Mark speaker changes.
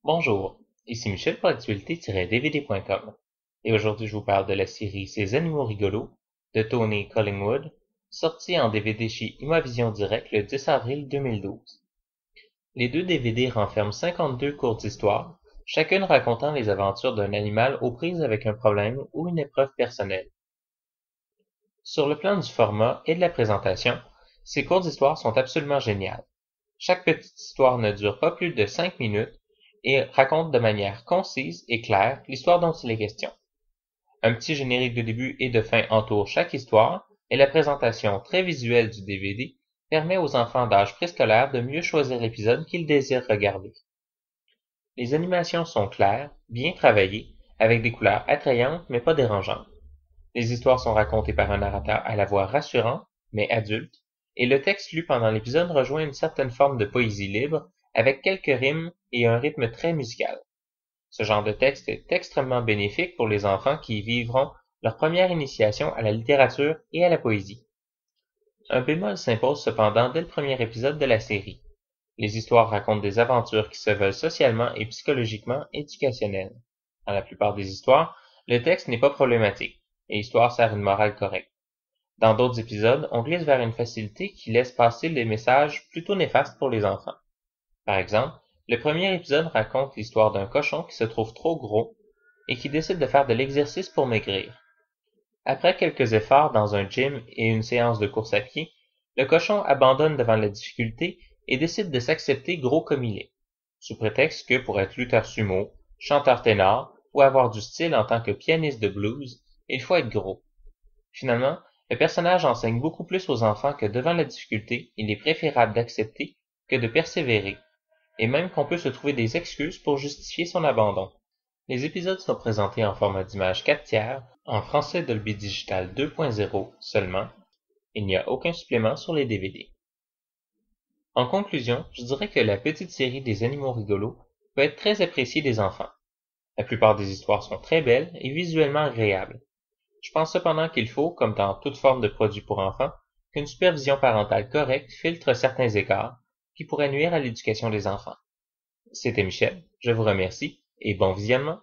Speaker 1: Bonjour, ici Michel pour l'actualité-dvd.com et aujourd'hui je vous parle de la série Ces animaux rigolos de Tony Collingwood, sortie en DVD chez Imavision Direct le 10 avril 2012. Les deux DVD renferment 52 courtes histoires, chacune racontant les aventures d'un animal aux prises avec un problème ou une épreuve personnelle. Sur le plan du format et de la présentation, ces courtes histoires sont absolument géniales. Chaque petite histoire ne dure pas plus de 5 minutes et raconte de manière concise et claire l'histoire dont il est question. Un petit générique de début et de fin entoure chaque histoire et la présentation très visuelle du DVD permet aux enfants d'âge préscolaire de mieux choisir l'épisode qu'ils désirent regarder. Les animations sont claires, bien travaillées, avec des couleurs attrayantes mais pas dérangeantes. Les histoires sont racontées par un narrateur à la voix rassurante, mais adulte, et le texte lu pendant l'épisode rejoint une certaine forme de poésie libre, avec quelques rimes et un rythme très musical. Ce genre de texte est extrêmement bénéfique pour les enfants qui y vivront leur première initiation à la littérature et à la poésie. Un bémol s'impose cependant dès le premier épisode de la série. Les histoires racontent des aventures qui se veulent socialement et psychologiquement éducationnelles. Dans la plupart des histoires, le texte n'est pas problématique, et l'histoire sert une morale correcte. Dans d'autres épisodes, on glisse vers une facilité qui laisse passer les messages plutôt néfastes pour les enfants. Par exemple, le premier épisode raconte l'histoire d'un cochon qui se trouve trop gros et qui décide de faire de l'exercice pour maigrir. Après quelques efforts dans un gym et une séance de course à pied, le cochon abandonne devant la difficulté et décide de s'accepter gros comme il est, sous prétexte que pour être lutteur sumo, chanteur ténor ou avoir du style en tant que pianiste de blues, il faut être gros. Finalement, le personnage enseigne beaucoup plus aux enfants que devant la difficulté, il est préférable d'accepter que de persévérer, et même qu'on peut se trouver des excuses pour justifier son abandon. Les épisodes sont présentés en format d'image 4/3, en français Dolby Digital 2.0 seulement. Il n'y a aucun supplément sur les DVD. En conclusion, je dirais que la petite série des animaux rigolos peut être très appréciée des enfants. La plupart des histoires sont très belles et visuellement agréables. Je pense cependant qu'il faut, comme dans toute forme de produit pour enfants, qu'une supervision parentale correcte filtre certains écarts qui pourraient nuire à l'éducation des enfants. C'était Michel, je vous remercie et bon visionnement.